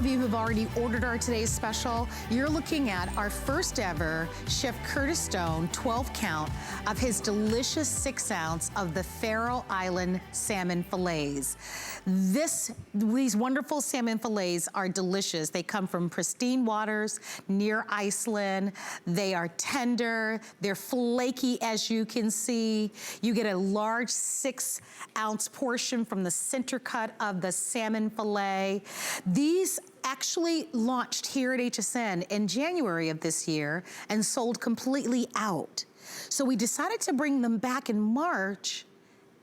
of you who've already ordered our today's special, you're looking at our first ever Chef Curtis Stone 12 count of his delicious 6 ounce of the Faroe Island salmon fillets. These wonderful salmon fillets are delicious. They come from pristine waters near Iceland. They are tender, they're flaky as you can see. You get a large 6 ounce portion from the center cut of the salmon fillet. These actually launched here at HSN in January of this year and sold completely out. So we decided to bring them back in March,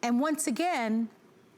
and once again,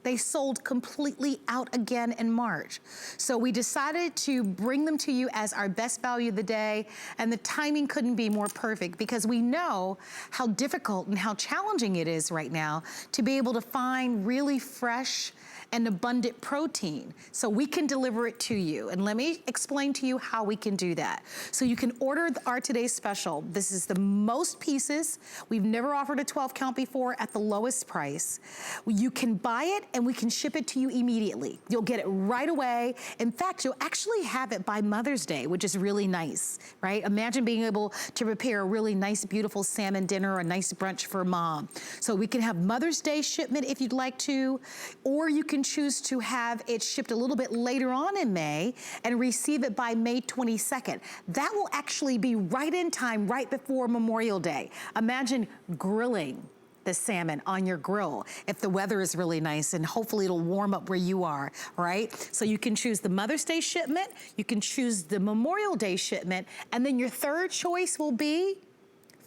they sold completely out again in March. So we decided to bring them to you as our best value of the day, and the timing couldn't be more perfect because we know how difficult and how challenging it is right now to be able to find really fresh and abundant protein. So we can deliver it to you. And let me explain to you how we can do that. So you can order our today's special. This is the most pieces. We've never offered a 12 count before at the lowest price. You can buy it and we can ship it to you immediately. You'll get it right away. In fact, you'll actually have it by Mother's Day, which is really nice, right? Imagine being able to prepare a really nice, beautiful salmon dinner or a nice brunch for mom. So we can have Mother's Day shipment if you'd like to, or you can choose to have it shipped a little bit later on in May and receive it by May 22nd. That will actually be right in time, right before Memorial Day. Imagine grilling the salmon on your grill if the weather is really nice, and hopefully it'll warm up where you are, right? So you can choose the Mother's Day shipment, you can choose the Memorial Day shipment, and then your third choice will be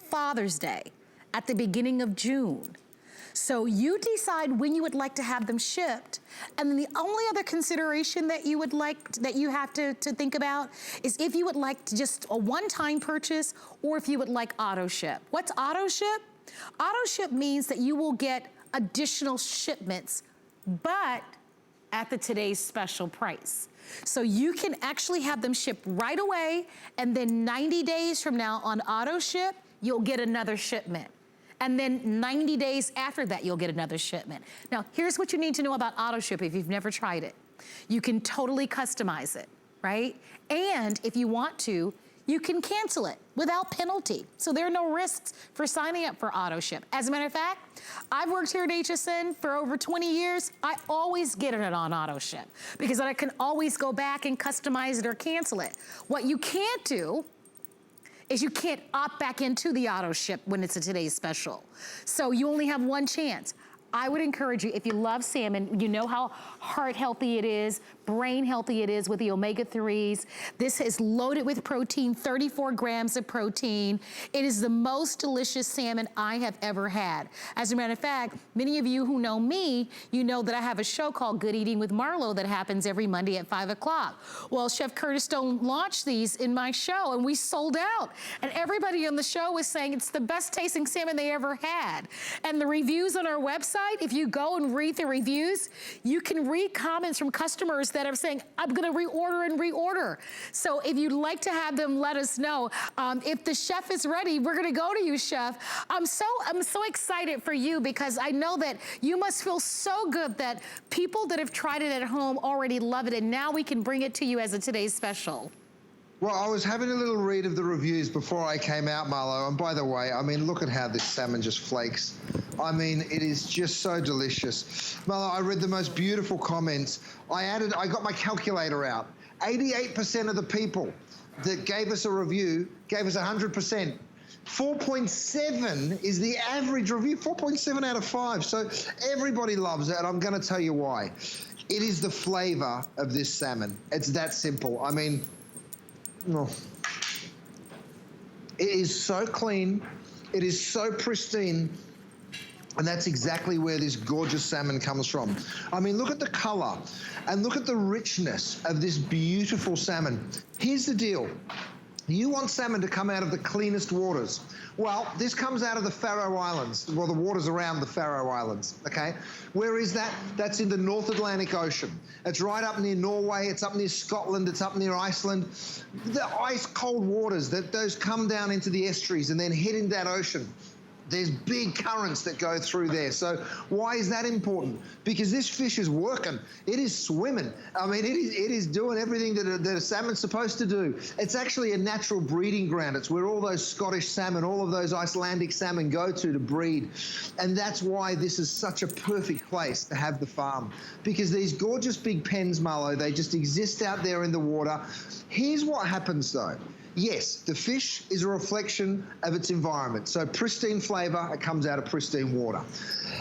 Father's Day at the beginning of June. So you decide when you would like to have them shipped, and then the only other consideration that you would like, that you have to think about is if you would like just a one-time purchase or if you would like auto ship. What's auto ship? Auto ship means that you will get additional shipments, but at the today's special price. So you can actually have them shipped right away, and then 90 days from now on auto ship, you'll get another shipment. And then 90 days after that, you'll get another shipment. Now, here's what you need to know about auto ship if you've never tried it. You can totally customize it, right? And if you want to, you can cancel it without penalty. So there are no risks for signing up for auto ship. As a matter of fact, I've worked here at HSN for over 20 years. I always get it on auto ship because I can always go back and customize it or cancel it. What you can't do is you can't opt back into the auto ship when it's a today's special. So you only have one chance. I would encourage you, if you love salmon, you know how heart healthy it is, brain healthy it is with the omega-3s. This is loaded with protein, 34 grams of protein. It is the most delicious salmon I have ever had. As a matter of fact, many of you who know me, you know that I have a show called Good Eating with Marlo that happens every Monday at 5 o'clock. Well, Chef Curtis Stone launched these in my show and we sold out. And everybody on the show was saying it's the best tasting salmon they ever had. And the reviews on our website, if you go and read the reviews, you can read comments from customers that are saying, I'm gonna reorder and reorder. So if you'd like to have them, let us know. If the chef is ready, we're gonna go to you, Chef. I'm so excited for you because I know that you must feel so good that people that have tried it at home already love it, and now we can bring it to you as a today's special. Well, I was having a little read of the reviews before I came out, Marlo, and by the way, I mean, look at how this salmon just flakes. I mean, it is just so delicious. Marlo, I read the most beautiful comments. I got my calculator out. 88% of the people that gave us a review gave us 100%. 4.7 is the average review, 4.7 out of 5. So everybody loves it, and I'm gonna tell you why. It is the flavor of this salmon. It's that simple. I mean, oh. It is so clean, it is so pristine, and that's exactly where this gorgeous salmon comes from. I mean, look at the color, and look at the richness of this beautiful salmon. Here's the deal. You want salmon to come out of the cleanest waters. Well, this comes out of the Faroe Islands, well, the waters around the Faroe Islands, okay? Where is that? That's in the North Atlantic Ocean. It's right up near Norway, it's up near Scotland, it's up near Iceland. The ice cold waters, those come down into the estuaries and then hit into that ocean. There's big currents that go through there. So why is that important? Because this fish is working. It is swimming. I mean, it is doing everything that a salmon's supposed to do. It's actually a natural breeding ground. It's where all those Scottish salmon, all of those Icelandic salmon go to breed. And that's why this is such a perfect place to have the farm. Because these gorgeous big pens, Marlo, they just exist out there in the water. Here's what happens though. Yes, the fish is a reflection of its environment. So pristine flavor, it comes out of pristine water.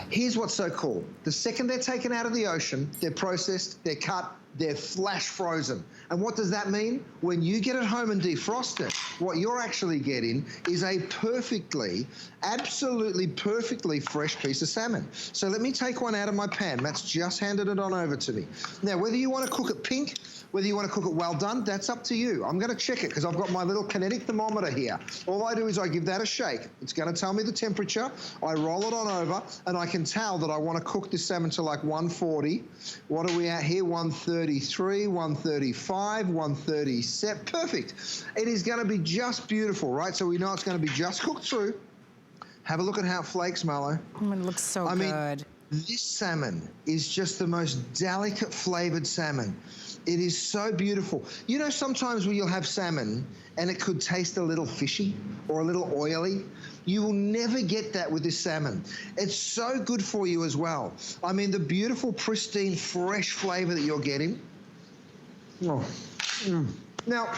Here's what's so cool. The second they're taken out of the ocean, they're processed, they're cut, they're flash frozen. And what does that mean? When you get it home and defrost it, what you're actually getting is a perfectly, absolutely perfectly fresh piece of salmon. So let me take one out of my pan. Matt's just handed it on over to me. Now, whether you want to cook it pink, whether you want to cook it well done, that's up to you. I'm going to check it because I've got my little kinetic thermometer here. All I do is I give that a shake. It's going to tell me the temperature. I roll it on over, and I can tell that I want to cook this salmon to like 140. What are we at here? 133, 135, 137. Perfect. It is going to be just beautiful, right? So we know it's going to be just cooked through. Have a look at how it flakes, Marlo. Oh, it looks so good. This salmon is just the most delicate flavored salmon. It is so beautiful. You know, sometimes when you'll have salmon and it could taste a little fishy or a little oily, you will never get that with this salmon. It's so good for you as well. I mean, the beautiful, pristine, fresh flavor that you're getting. Oh. Now,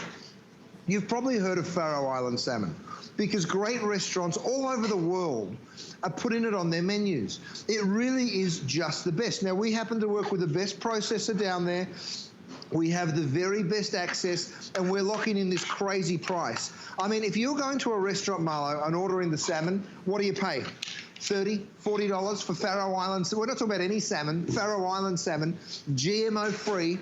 you've probably heard of Faroe Island salmon because great restaurants all over the world are putting it on their menus. It really is just the best. Now, we happen to work with the best processor down there. We have the very best access, and we're locking in this crazy price. I mean, if you're going to a restaurant, Marlo, and ordering the salmon, what do you pay? $30, $40 for Faroe Islands. We're not talking about any salmon. Faroe Island salmon, GMO-free,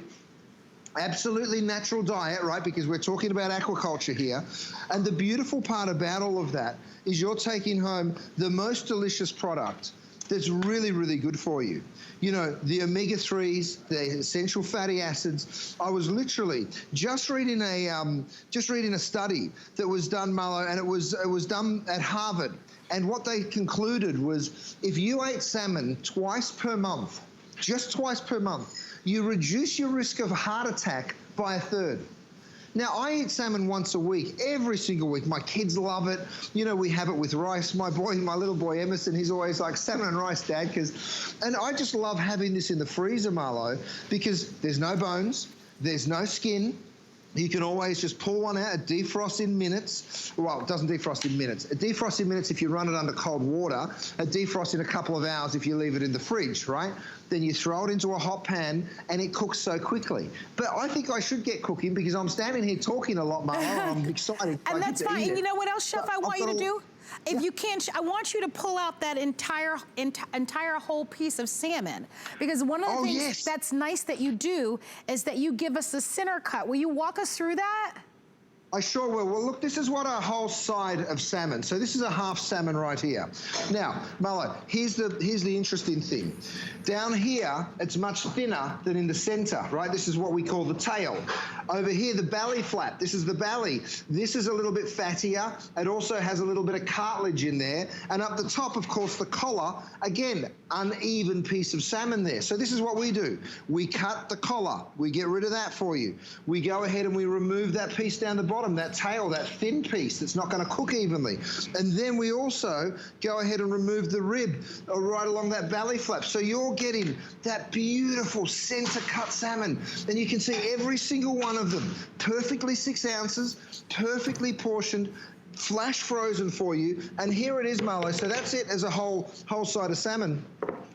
absolutely natural diet, right? Because we're talking about aquaculture here. And the beautiful part about all of that is you're taking home the most delicious product that's really, really good for you. You know, the omega-3s, the essential fatty acids. I was literally just reading a study that was done, Marlo, and it was done at Harvard. And what they concluded was if you ate salmon twice per month, just twice per month, you reduce your risk of heart attack by a third. Now, I eat salmon once a week, every single week. My kids love it. You know, we have it with rice. My little boy Emerson, he's always like, salmon and rice, Dad. And I just love having this in the freezer, Marlo, because there's no bones, there's no skin. You can always just pull one out, it defrosts in minutes. Well, it doesn't defrost in minutes. It defrosts in minutes if you run it under cold water. It defrosts in a couple of hours if you leave it in the fridge, right? Then you throw it into a hot pan and it cooks so quickly. But I think I should get cooking because I'm standing here talking a lot, Marlo. I'm excited. And that's fine. And you know what else, Chef, I want you to do? If you can, I want you to pull out that entire whole piece of salmon. Because one of the things that's nice that you do is that you give us the center cut. Will you walk us through that? I sure will. Well, look, this is what our whole side of salmon. So this is a half salmon right here. Now, Marlo, here's the interesting thing. Down here, it's much thinner than in the center, right? This is what we call the tail. Over here, the belly flap. This is the belly. This is a little bit fattier. It also has a little bit of cartilage in there. And up the top, of course, the collar. Again, uneven piece of salmon there. So this is what we do. We cut the collar. We get rid of that for you. We go ahead and we remove that piece down the bottom, that tail, that thin piece that's not going to cook evenly. And then we also go ahead and remove the rib right along that belly flap. So you're getting that beautiful center cut salmon. And you can see every single one of them, perfectly 6 ounces, perfectly portioned, flash frozen for you. And here it is, Marlo. So that's it as a whole side of salmon.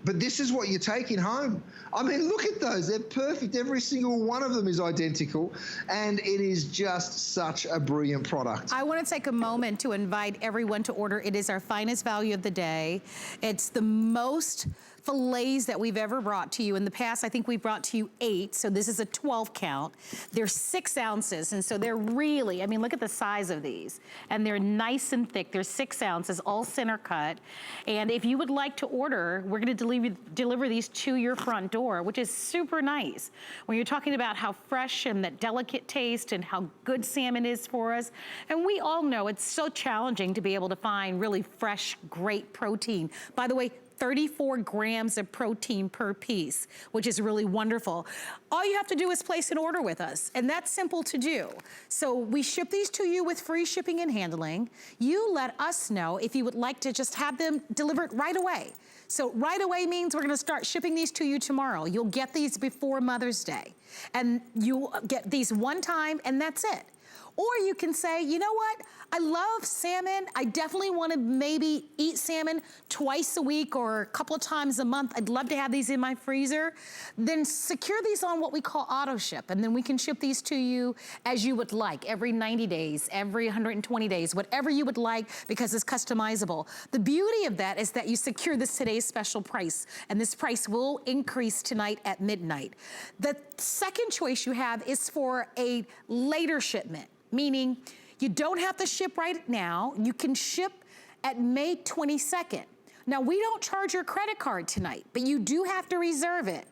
But this is what you're taking home. I mean, look at those. They're perfect. Every single one of them is identical. And it is just such a brilliant product. I want to take a moment to invite everyone to order. It is our finest value of the day. It's the most fillets that we've ever brought to you. In the past, I think we brought to you 8, so this is a 12 count. They're 6 ounces, and so they're really, I mean, look at the size of these. And they're nice and thick. They're 6 ounces, all center cut. And if you would like to order, we're gonna deliver these to your front door, which is super nice. When you're talking about how fresh and that delicate taste and how good salmon is for us. And we all know it's so challenging to be able to find really fresh, great protein. By the way, 34 grams of protein per piece, which is really wonderful. All you have to do is place an order with us, and that's simple to do. So we ship these to you with free shipping and handling. You let us know if you would like to just have them delivered right away. So right away means we're gonna start shipping these to you tomorrow. You'll get these before Mother's Day. And you'll get these one time, and that's it. Or you can say, you know what? I love salmon. I definitely want to maybe eat salmon twice a week or a couple of times a month. I'd love to have these in my freezer. Then secure these on what we call auto ship. And then we can ship these to you as you would like, every 90 days, every 120 days, whatever you would like, because it's customizable. The beauty of that is that you secure this today's special price. And this price will increase tonight at midnight. The second choice you have is for a later shipment. Meaning you don't have to ship right now. You can ship at May 22nd. Now, we don't charge your credit card tonight, but you do have to reserve it.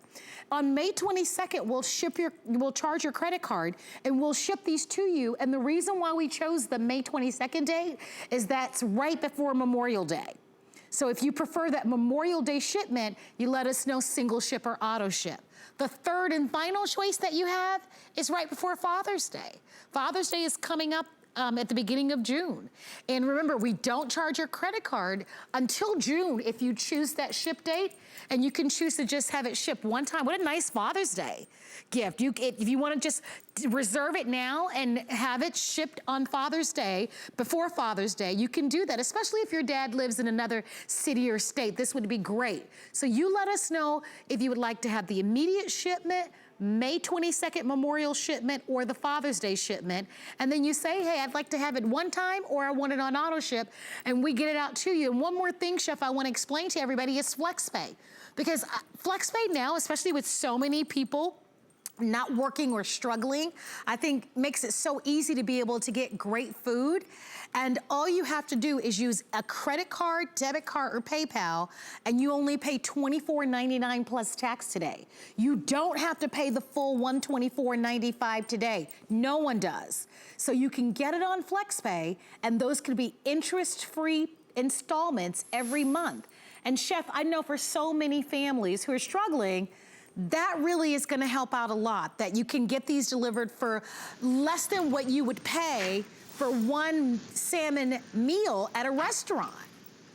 On May 22nd, we'll charge your credit card and we'll ship these to you. And the reason why we chose the May 22nd date is that's right before Memorial Day. So if you prefer that Memorial Day shipment, you let us know single ship or auto ship. The third and final choice that you have is right before Father's Day. Father's Day is coming up at the beginning of June. And remember, we don't charge your credit card until June if you choose that ship date, and you can choose to just have it shipped one time. What a nice Father's Day gift. If you want to just reserve it now and have it shipped on Father's Day, before Father's Day, you can do that, especially if your dad lives in another city or state. This would be great. So you let us know if you would like to have the immediate shipment, May 22nd Memorial shipment, or the Father's Day shipment. And then you say, hey, I'd like to have it one time, or I want it on auto ship, and we get it out to you. And one more thing, Chef, I want to explain to everybody is FlexPay. Because FlexPay now, especially with so many people not working or struggling, I think makes it so easy to be able to get great food. And all you have to do is use a credit card, debit card, or PayPal, and you only pay $24.99 plus tax today. You don't have to pay the full $124.95 today. No one does. So you can get it on FlexPay, and those could be interest-free installments every month. And Chef, I know for so many families who are struggling, that really is gonna help out a lot, that you can get these delivered for less than what you would pay for one salmon meal at a restaurant.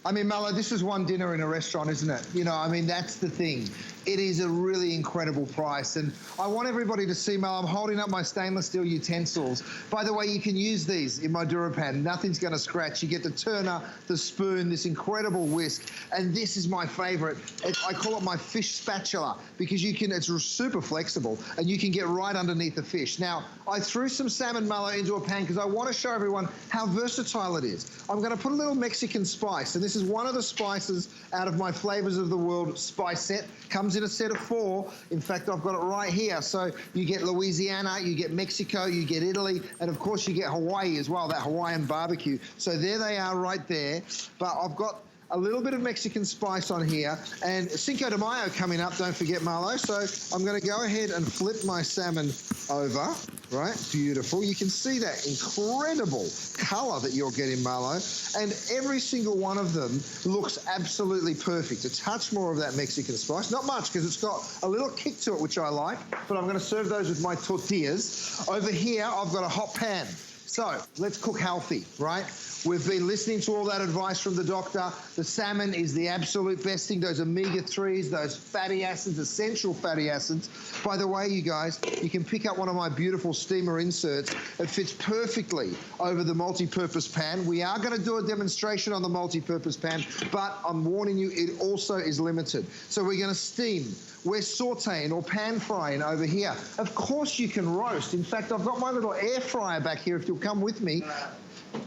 I mean, Mallow, this is one dinner in a restaurant, isn't it? You know, I mean, that's the thing. It is a really incredible price. And I want everybody to see, Mallow, I'm holding up my stainless steel utensils. By the way, you can use these in my DuraPan. Nothing's gonna scratch. You get the turner, the spoon, this incredible whisk. And this is my favorite. I call it my fish spatula because it's super flexible and you can get right underneath the fish. Now, I threw some salmon, Mallow, into a pan because I want to show everyone how versatile it is. I'm gonna put a little Mexican spice, and this is one of the spices out of my Flavors of the World spice set. Comes in a set of 4. In fact, I've got it right here. So you get Louisiana, you get Mexico, you get Italy, and of course you get Hawaii as well, that Hawaiian barbecue. So there they are right there. But I've got a little bit of Mexican spice on here, and Cinco de Mayo coming up, don't forget, Marlo. So I'm gonna go ahead and flip my salmon over, right? Beautiful. You can see that incredible color that you're getting, Marlo. And every single one of them looks absolutely perfect. A touch more of that Mexican spice. Not much, because it's got a little kick to it, which I like, but I'm gonna serve those with my tortillas. Over here, I've got a hot pan. So let's cook healthy, right? We've been listening to all that advice from the doctor. The salmon is the absolute best thing. Those omega-3s, those fatty acids, essential fatty acids. By the way, you guys, you can pick up one of my beautiful steamer inserts. It fits perfectly over the multi-purpose pan. We are going to do a demonstration on the multi-purpose pan, but I'm warning you, it also is limited. So we're going to steam. We're sauteing or pan frying over here. Of course you can roast. In fact, I've got my little air fryer back here if you'll come with me.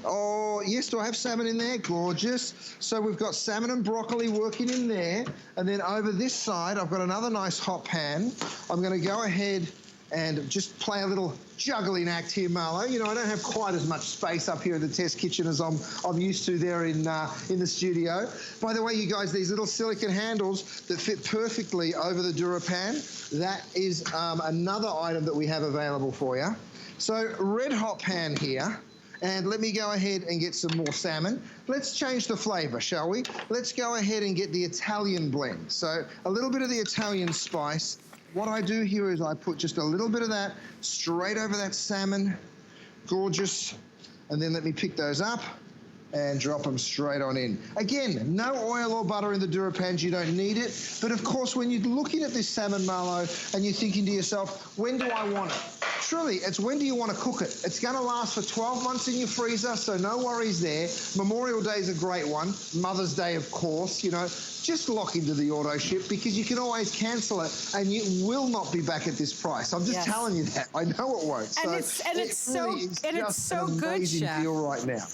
Oh, yes, do I have salmon in there? Gorgeous. So we've got salmon and broccoli working in there. And then over this side, I've got another nice hot pan. I'm going to go ahead and just play a little juggling act here, Marlo. You know, I don't have quite as much space up here in the test kitchen as I'm used to there in the studio. By the way, you guys, these little silicone handles that fit perfectly over the DuraPan, that is another item that we have available for you. So red hot pan here. And let me go ahead and get some more salmon. Let's change the flavor, shall we? Let's go ahead and get the Italian blend. So a little bit of the Italian spice. What I do here is I put just a little bit of that straight over that salmon. Gorgeous. And then let me pick those up and drop them straight on in. Again, no oil or butter in the DuraPans, you don't need it. But of course, when you're looking at this salmon, Marlo, and you're thinking to yourself, when do I want it? Truly, it's when do you want to cook it? It's going to last for 12 months in your freezer, so no worries there. Memorial Day is a great one. Mother's Day, of course, you know. Just lock into the auto ship because you can always cancel it and you will not be back at this price. I'm just telling you that. I know it won't. And so it's so good, amazing Chef. Deal right now.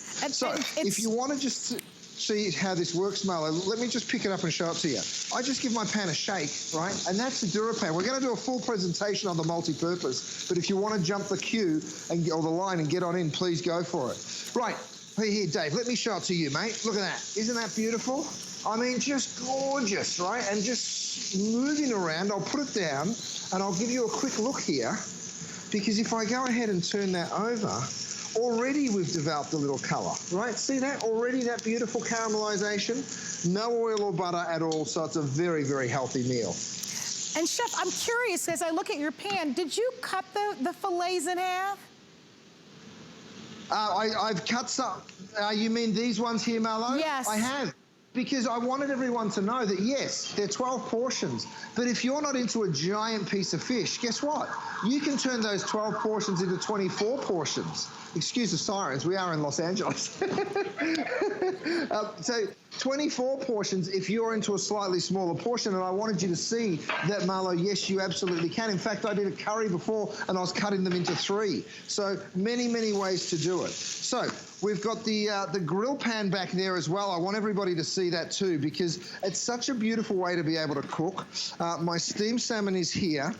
If you want to just see how this works, Marlo, let me just pick it up and show it to you. I just give my pan a shake, right? And that's the DuraPan. We're going to do a full presentation on the multi-purpose, but if you want to jump the queue or the line and get on in, please go for it. Right, here, Dave, let me show it to you, mate. Look at that. Isn't that beautiful? I mean, just gorgeous, right? And just moving around, I'll put it down and I'll give you a quick look here because if I go ahead and turn that over, already we've developed a little color, right? See that? Already that beautiful caramelization. No oil or butter at all, so it's a very, very healthy meal. And Chef, I'm curious, as I look at your pan, did you cut the fillets in half? I've cut some. You mean these ones here, Marlo? Yes. I have. Because I wanted everyone to know that, yes, they're 12 portions. But if you're not into a giant piece of fish, guess what? You can turn those 12 portions into 24 portions. Excuse the sirens, we are in Los Angeles. So 24 portions if you're into a slightly smaller portion. And I wanted you to see that, Marlo, yes, you absolutely can. In fact, I did a curry before and I was cutting them into 3. So many, many ways to do it. So we've got the grill pan back there as well. I want everybody to see that too because it's such a beautiful way to be able to cook. My steamed salmon is here.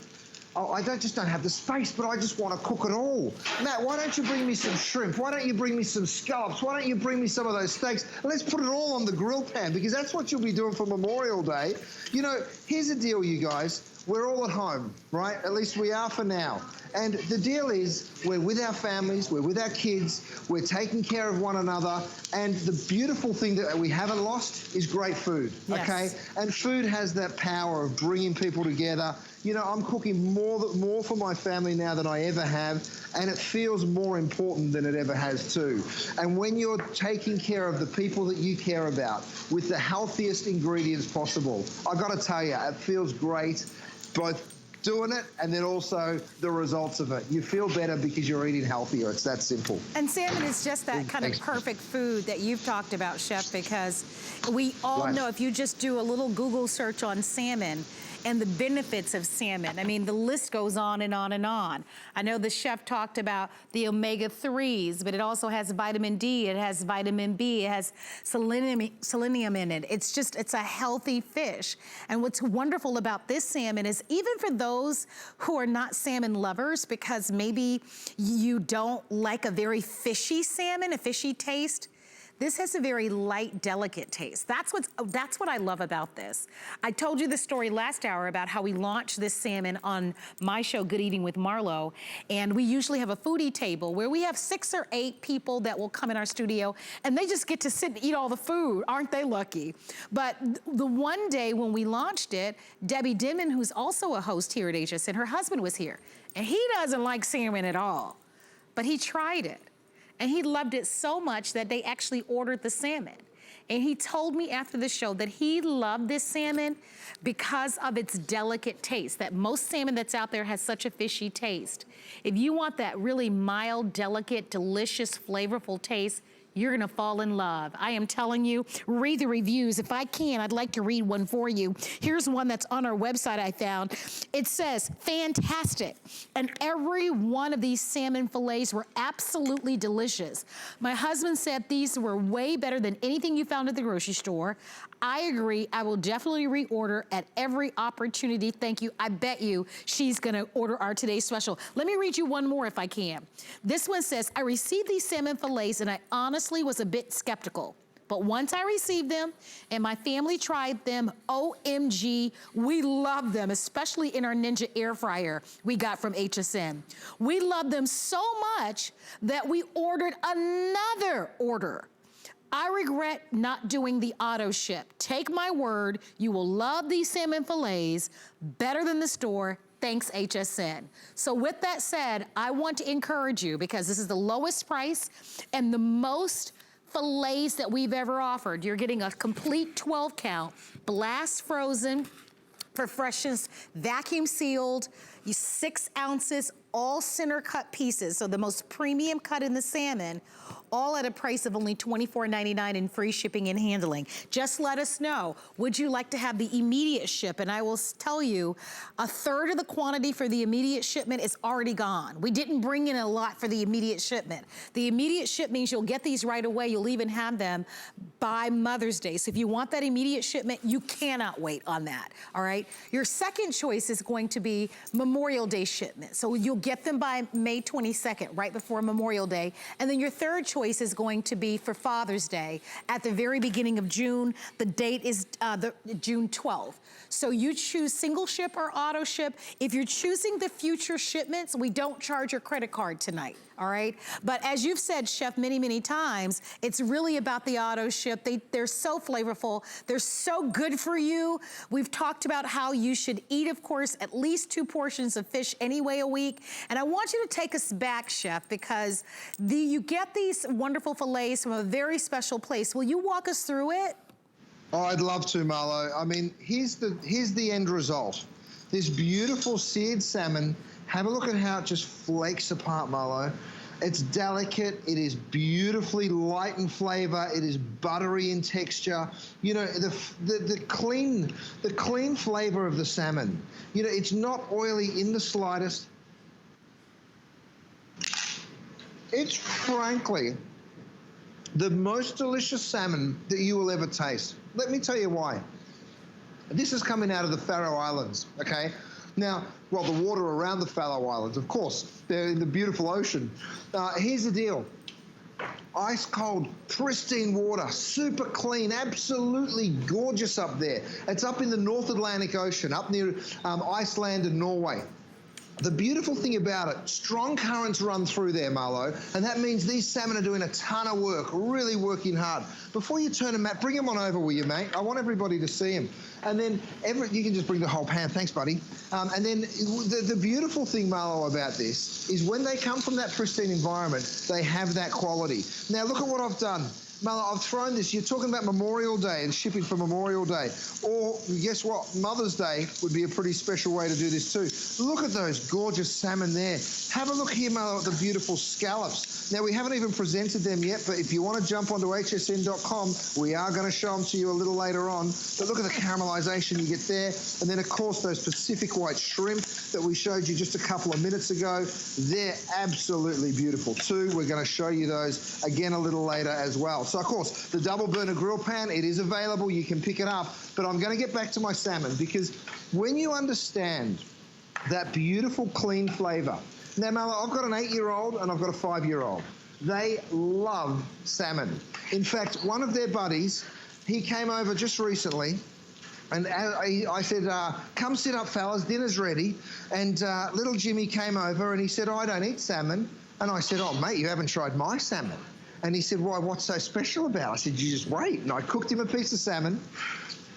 Oh, I just don't have the space, but I just want to cook it all. Matt, why don't you bring me some shrimp? Why don't you bring me some scallops? Why don't you bring me some of those steaks? Let's put it all on the grill pan because that's what you'll be doing for Memorial Day. You know, here's the deal, you guys. We're all at home, right? At least we are for now. And the deal is we're with our families, we're with our kids, we're taking care of one another. And the beautiful thing that we haven't lost is great food, okay? And food has that power of bringing people together. You know, I'm cooking more for my family now than I ever have, and it feels more important than it ever has too. And when you're taking care of the people that you care about with the healthiest ingredients possible, I got to tell you, it feels great, both doing it and then also the results of it. You feel better because you're eating healthier. It's that simple. And salmon is just that kind of perfect food that you've talked about, Chef, because we all know if you just do a little Google search on salmon and the benefits of salmon. I mean, the list goes on and on and on. I know the chef talked about the omega-3s, but it also has vitamin D, it has vitamin B, it has selenium in it. It's a healthy fish. And what's wonderful about this salmon is even for those who are not salmon lovers, because maybe you don't like a very fishy salmon, a fishy taste, this has a very light, delicate taste. That's what I love about this. I told you the story last hour about how we launched this salmon on my show, Good Eating with Marlo, and we usually have a foodie table where we have 6 or 8 people that will come in our studio, and they just get to sit and eat all the food. Aren't they lucky? But the one day when we launched it, Debbie Dimon, who's also a host here at HSN, her husband was here, and he doesn't like salmon at all, but he tried it. And he loved it so much that they actually ordered the salmon. And he told me after the show that he loved this salmon because of its delicate taste, that most salmon that's out there has such a fishy taste. If you want that really mild, delicate, delicious, flavorful taste, you're gonna fall in love. I am telling you, read the reviews. If I can, I'd like to read one for you. Here's one that's on our website I found. It says, fantastic. And every one of these salmon fillets were absolutely delicious. My husband said these were way better than anything you found at the grocery store. I agree. I will definitely reorder at every opportunity. Thank you. I bet you she's gonna order our today's special. Let me read you one more if I can. This one says, I received these salmon fillets and I honestly was a bit skeptical. But once I received them and my family tried them, OMG, we love them, especially in our Ninja air fryer we got from HSN. We love them so much that we ordered another order. I regret not doing the auto ship. Take my word, you will love these salmon fillets better than the store. Thanks, HSN. So with that said, I want to encourage you because this is the lowest price and the most fillets that we've ever offered. You're getting a complete 12 count, blast frozen, for freshness, vacuum sealed, 6 ounces, all center cut pieces. So the most premium cut in the salmon, all at a price of only $24.99 and free shipping and handling. Just let us know, would you like to have the immediate ship? And I will tell you, a third of the quantity for the immediate shipment is already gone. We didn't bring in a lot for the immediate shipment. The immediate ship means you'll get these right away. You'll even have them by Mother's Day. So if you want that immediate shipment, you cannot wait on that, all right? Your second choice is going to be Memorial Day shipment. So you'll get them by May 22nd, right before Memorial Day. And then your third choice is going to be for Father's Day at the very beginning of June. The date is June 12th. So you choose single ship or auto ship. If you're choosing the future shipments, we don't charge your credit card tonight, all right? But as you've said, Chef, many, many times, it's really about the auto ship. They're so flavorful. They're so good for you. We've talked about how you should eat, of course, at least 2 portions of fish anyway a week. And I want you to take us back, Chef, because you get these wonderful fillets from a very special place. Will you walk us through it? Oh, I'd love to, Marlo. I mean, here's the end result. This beautiful seared salmon. Have a look at how it just flakes apart, Marlo. It's delicate. It is beautifully light in flavor. It is buttery in texture. You know, the clean flavor of the salmon. You know, it's not oily in the slightest. It's frankly the most delicious salmon that you will ever taste. Let me tell you why. This is coming out of the Faroe Islands, okay? Now, well, the water around the Faroe Islands, of course, they're in the beautiful ocean. Here's the deal. Ice cold, pristine water, super clean, absolutely gorgeous up there. It's up in the North Atlantic Ocean, up near Iceland and Norway. The beautiful thing about it, strong currents run through there, Marlo, and that means these salmon are doing a ton of work, really working hard. Before you turn them, Matt, bring them on over, will you, mate? I want everybody to see them. And then you can just bring the whole pan. Thanks, buddy. And then the beautiful thing, Marlo, about this is when they come from that pristine environment, they have that quality. Now, look at what I've done. Marlo, I've thrown this. You're talking about Memorial Day and shipping for Memorial Day. Or, guess what? Mother's Day would be a pretty special way to do this too. Look at those gorgeous salmon there. Have a look here, Marlo, at the beautiful scallops. Now, we haven't even presented them yet, but if you want to jump onto hsn.com, we are going to show them to you a little later on. But look at the caramelization you get there. And then, of course, those Pacific white shrimp that we showed you just a couple of minutes ago. They're absolutely beautiful too. We're going to show you those again a little later as well. So, of course, the double burner grill pan, it is available. You can pick it up. But I'm going to get back to my salmon because when you understand that beautiful, clean flavor. Now, Marlo, I've got an 8-year-old and I've got a 5-year-old. They love salmon. In fact, one of their buddies, he came over just recently. And I said, come sit up, fellas, dinner's ready. And little Jimmy came over and he said, I don't eat salmon. And I said, oh, mate, you haven't tried my salmon. And he said, why, what's so special about it? I said, you just wait. And I cooked him a piece of salmon.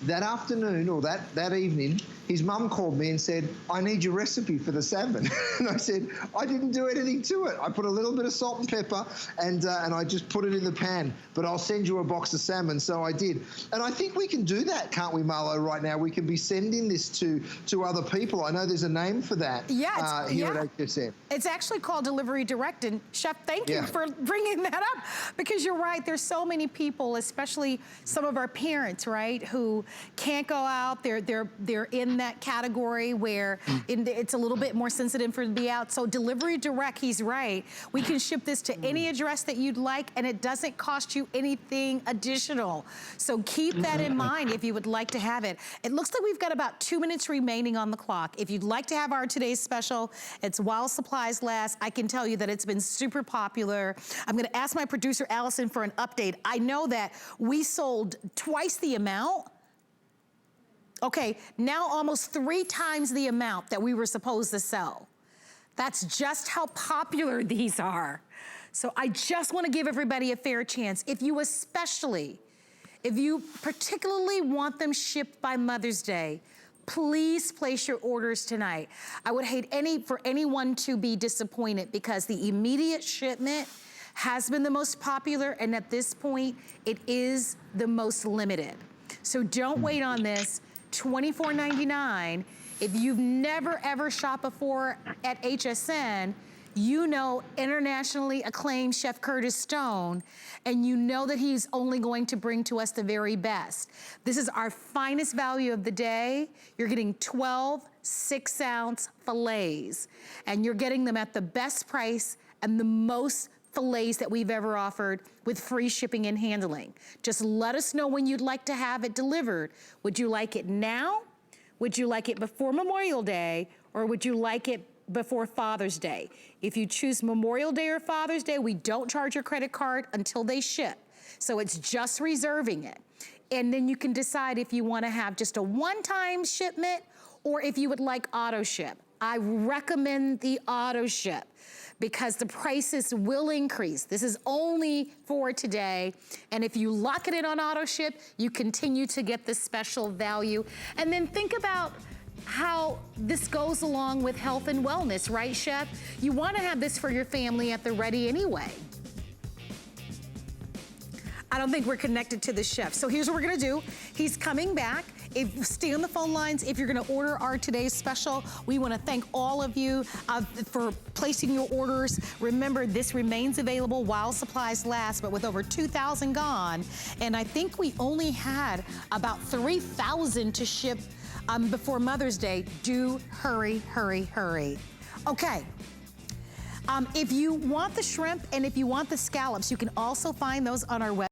That afternoon or that evening, his mum called me and said, I need your recipe for the salmon. And I said, I didn't do anything to it. I put a little bit of salt and pepper and I just put it in the pan, but I'll send you a box of salmon. So I did. And I think we can do that, can't we, Marlo, right now? We can be sending this to other people. I know there's a name for that here at HSN. It's actually called Delivery Direct. And Chef, thank you for bringing that up, because you're right. There's so many people, especially some of our parents, right, who can't go out. They're in that category where it's a little bit more sensitive for them to be out. So Delivery Direct, he's right. We can ship this to any address that you'd like, and it doesn't cost you anything additional. So keep that in mind if you would like to have it. It looks like we've got about 2 minutes remaining on the clock. If you'd like to have our today's special, it's while supplies last. I can tell you that it's been super popular. I'm gonna ask my producer, Allison, for an update. I know that we sold twice the amount. Okay, now almost 3 times the amount that we were supposed to sell. That's just how popular these are. So I just wanna give everybody a fair chance. If you particularly want them shipped by Mother's Day, please place your orders tonight. I would hate for anyone to be disappointed, because the immediate shipment has been the most popular, and at this point, it is the most limited. So don't wait on this. $24.99. If you've never ever shopped before at HSN, you know internationally acclaimed Chef Curtis Stone, and you know that he's only going to bring to us the very best. This is our finest value of the day. You're getting 12 6-ounce fillets, and you're getting them at the best price and the most fillets that we've ever offered, with free shipping and handling. Just let us know when you'd like to have it delivered. Would you like it now? Would you like it before Memorial Day? Or would you like it before Father's Day? If you choose Memorial Day or Father's Day, we don't charge your credit card until they ship. So it's just reserving it. And then you can decide if you want to have just a one-time shipment, or if you would like auto ship. I recommend the auto ship, because the prices will increase. This is only for today. And if you lock it in on auto ship, you continue to get this special value. And then think about how this goes along with health and wellness, right, Chef? You wanna have this for your family at the ready anyway. I don't think we're connected to the chef. So here's what we're gonna do. He's coming back. Stay on the phone lines if you're gonna order our today's special. We wanna thank all of you for placing your orders. Remember, this remains available while supplies last, but with over 2,000 gone, and I think we only had about 3,000 to ship before Mother's Day. Do hurry, hurry, hurry. Okay. If you want the shrimp and if you want the scallops, you can also find those on our website.